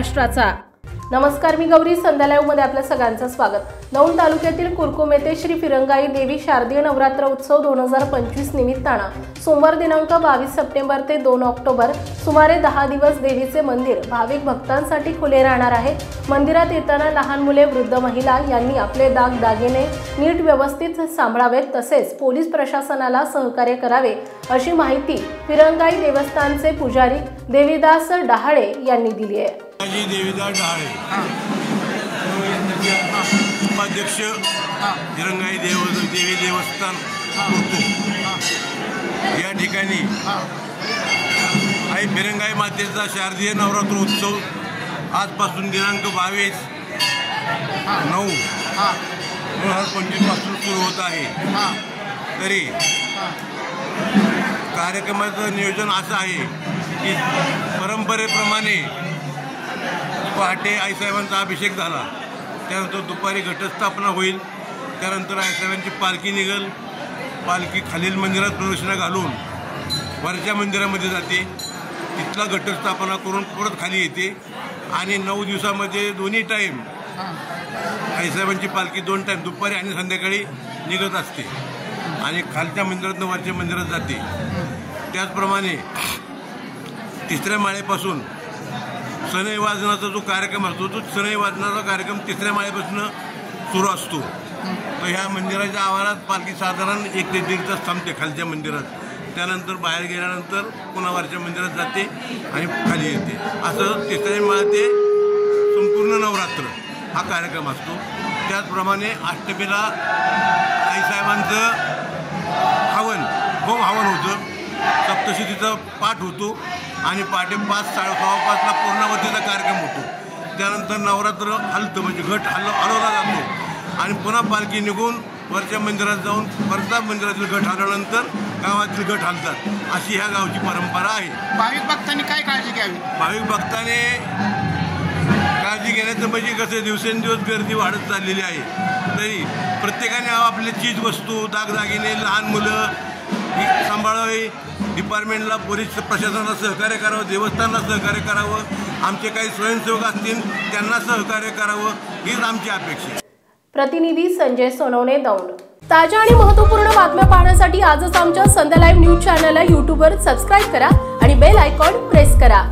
महाराष्ट्राचा। नमस्कार, मी गौरी। संध्या लाईव्ह मध्ये आपल्या सगळ्यांचं स्वागत। दौंड तालुक्यातील कुरकुम येथे श्री फिरंगाई देवी शारदीय नवरात्र उत्सव 2025 निमित्तानं सोमवार दिनांक 22 सप्टेंबर ते 2 ऑक्टोबर सुमारे 10 दिवस देवीचे मंदिर भाविक भक्तांसाठी खुले राहणार आहे। मंदिरात येताना लहान मुले, वृद्ध महिला यांनी आपले दागिने नीट व्यवस्थित सांभाळावेत, तसेच पोलीस प्रशासनाला सहकार्य करावे अशी माहिती फिरंगाई देवस्थानचे पुजारी देवीदास डहाळे यांनी दिली आहे। देवीदास डहाळे उपाध्यक्ष फिरंगाई देवी देवस्थान या ठिकाणी आई फिरंगाई मातेचा शारदीय नवरात्र उत्सव आजपासून दिनांक 22/9/2025 पासून सुरू होत आहे। तरी कार्यक्रमाचं नियोजन असं आहे की परंपरेप्रमाणे पहाटे आईसाहेबांचा अभिषेक झाला, त्यानंतर दुपारी घटस्थापना होईल, त्यानंतर आईसाहेबांची पालखी निघेल, पालखी खालील मंदिरात प्रदक्षिणा घालून वरच्या मंदिरामध्ये जाते, तिथला घटस्थापना करून परत खाली येते आणि 9 दिवसामध्ये दोन्ही टाईम आईसाहेबांची पालखी 2 टाईम दुपारी आणि संध्याकाळी निघत असते आणि खालच्या मंदिरातून वरच्या मंदिरात जाते। त्याचप्रमाणे तिसऱ्या माळेपासून सनई वाजनाचा जो कार्यक्रम असतो तो सनई वाजनाचा कार्यक्रम तिसऱ्या माळेपासून सुरू असतो। तर ह्या मंदिराच्या आवारात पालखी साधारण 1 ते 1.5 तास थांबते खालच्या मंदिरात, त्यानंतर बाहेर गेल्यानंतर पुन्हा वरच्या मंदिरात जाते आणि खाली येते। असं तिसऱ्या माळे ते संपूर्ण नवरात्र हा कार्यक्रम असतो। त्याचप्रमाणे अष्टमीला आईसाहेबांचं हवन होतं, सप्तशतीचा पाठ होतो आणि पहाटे 5-5:15ला पूर्णावतीचा कार्यक्रम होतो। त्यानंतर नवरात्र हलतं, म्हणजे घट हलवला जातो आणि पुन्हा पालखी निघून वरच्या मंदिरात जाऊन वरच्या मंदिरातील घट हलवल्यानंतर गावातील घट हलतात, अशी ह्या गावची परंपरा आहे। भाविक भक्तांनी काय काळजी घ्यावी? भाविक भक्तांनी काळजी घेण्याचं म्हणजे कसं, दिवसेंदिवस गर्दी वाढत चाललेली आहे, तरी प्रत्येकाने आपल्या चीजवस्तू, दागदागिने, लहान मुलं सांभाळावे, डिपार्टमेंटला, पोलीस प्रशासनाला सहकार्य करावं, देवस्थानाला सहकार्य करावं, आमचे काही स्वयंसेवक असतील त्यांना सहकार्य करावं, हीच आमची अपेक्षा आहे। प्रतिनिधी संजय सोनवणे, दौंड। ताज्या आणि महत्त्वपूर्ण बातम्या पाहण्यासाठी आजच आमच्या संध्या लाईव्ह न्यूज चॅनलला YouTube वर सबस्क्राईब करा आणि बेल आयकॉन प्रेस करा।